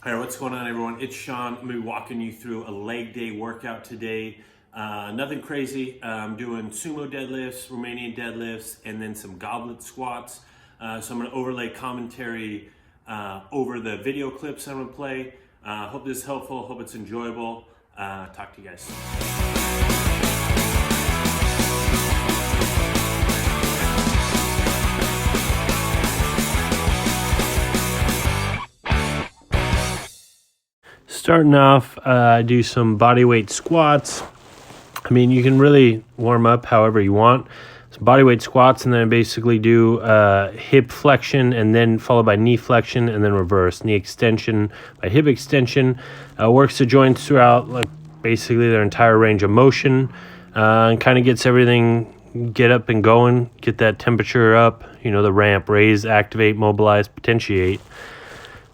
All right, what's going on, everyone? It's Sean. I'm going to be walking you through a leg day workout today. Nothing crazy. I'm doing sumo deadlifts, Romanian deadlifts, and then some goblet squats. So I'm going to overlay commentary over the video clips I'm going to play. Hope this is helpful. Hope it's enjoyable. Talk to you guys. Starting off, I do some bodyweight squats. I mean, you can really warm up however you want. So bodyweight squats, and then I basically do hip flexion, and then followed by knee flexion, and then reverse. Knee extension by hip extension. Works the joints throughout, like basically their entire range of motion, and kind of gets everything get up and going, get that temperature up. You know, the ramp, raise, activate, mobilize, potentiate.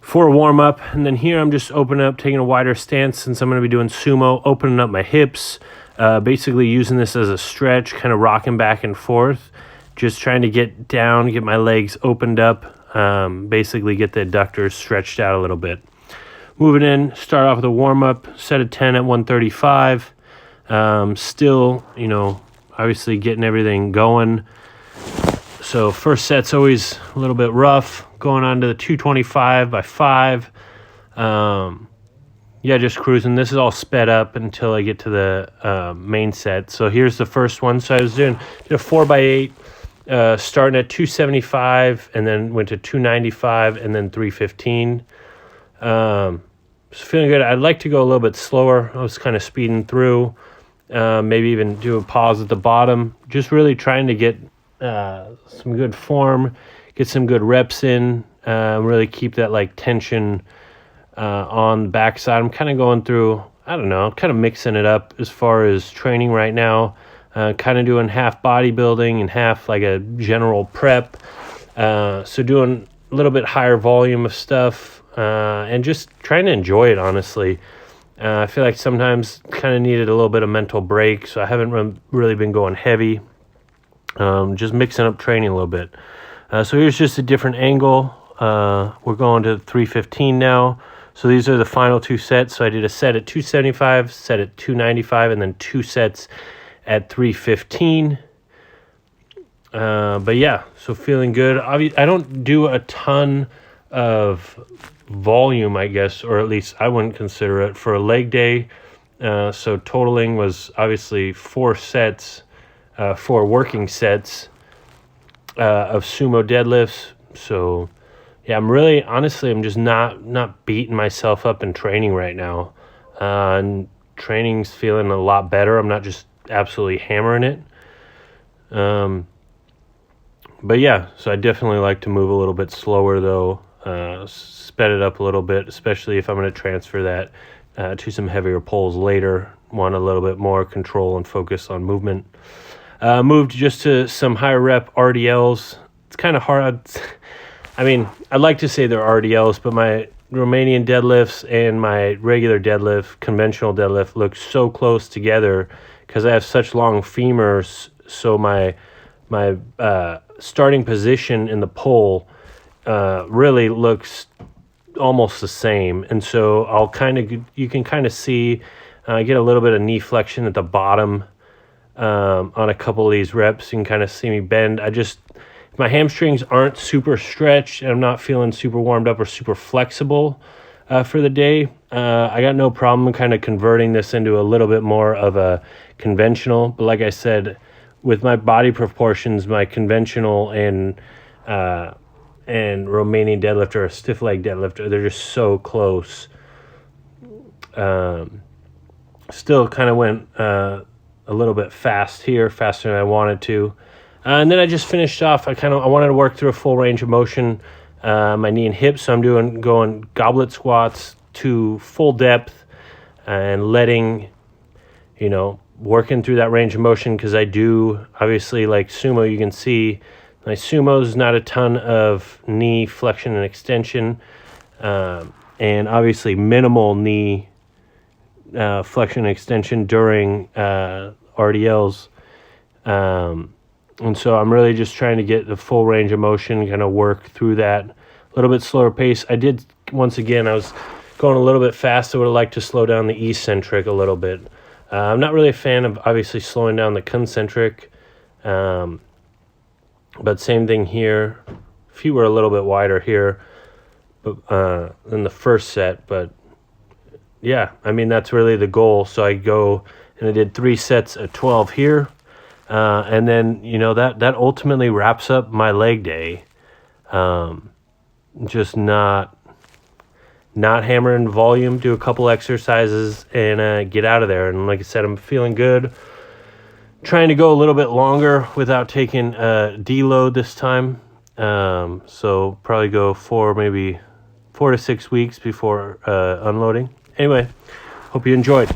For a warm-up, and then here I'm just opening up, taking a wider stance since I'm going to be doing sumo, opening up my hips, basically using this as a stretch, kind of rocking back and forth, just trying to get down, get my legs opened up, basically get the adductors stretched out a little bit. Moving in, start off with a warm-up, set of 10 at 135, still, you know, obviously getting everything going. So first set's always a little bit rough, going on to the 225 by 5. Yeah, just cruising. This is all sped up until I get to the main set. So here's the first one. So I was doing a 4 by 8, starting at 275, and then went to 295, and then 315. So feeling good. I'd like to go a little bit slower. I was kind of speeding through, maybe even do a pause at the bottom. Just really trying to get some good form, get some good reps in, really keep that like tension on the backside. I'm kind of going through, I don't know, kind of mixing it up as far as training right now, kind of doing half bodybuilding and half like a general prep. So doing a little bit higher volume of stuff and just trying to enjoy it, honestly. I feel like sometimes kind of needed a little bit of mental break, so I haven't really been going heavy. Just mixing up training a little bit. So here's just a different angle. We're going to 315 now. So these are the final two sets. So I did a set at 275, set at 295, and then 2 sets at 315. But yeah, so feeling good. I don't do a ton of volume, I guess, or at least I wouldn't consider it for a leg day. So totaling was obviously 4 sets. 4 working sets of sumo deadlifts. So yeah, I'm just not beating myself up in training right now. And training's feeling a lot better. I'm not just absolutely hammering it. But yeah, so I definitely like to move a little bit slower though, sped it up a little bit, especially if I'm going to transfer that to some heavier pulls later. Want a little bit more control and focus on movement. Moved just to some higher rep RDLs. It's kind of hard. I mean, I'd like to say they're RDLs, but my Romanian deadlifts and my regular deadlift, conventional deadlift, look so close together because I have such long femurs. So my starting position in the pull really looks almost the same. And so you can kind of see, I get a little bit of knee flexion at the bottom. On a couple of these reps, you can kind of see me bend. My hamstrings aren't super stretched, and I'm not feeling super warmed up or super flexible for the day. I got no problem kind of converting this into a little bit more of a conventional. But like I said, with my body proportions, my conventional and Romanian deadlift or a stiff leg deadlift, they're just so close. Still kind of went a little bit faster than I wanted to. And then I just finished off. I wanted to work through a full range of motion, my knee and hips. So I'm going goblet squats to full depth and letting, working through that range of motion. Cause I do obviously like sumo, you can see my sumo's not a ton of knee flexion and extension. And obviously minimal knee flexion and extension during RDLs. And so I'm really just trying to get the full range of motion, kind of work through that a little bit slower pace. I did, once again, I was going a little bit fast. I would like to slow down the eccentric a little bit. I'm not really a fan of obviously slowing down the concentric, but same thing here. Feet were a little bit wider here, but than the first set. But yeah, I mean that's really the goal. So I go and I did 3 sets of 12 here, and then that ultimately wraps up my leg day. Just not hammering volume, do a couple exercises, and get out of there. And like I said, I'm feeling good. Trying to go a little bit longer without taking deload this time. So probably go maybe 4 to 6 weeks before unloading. Anyway, hope you enjoyed.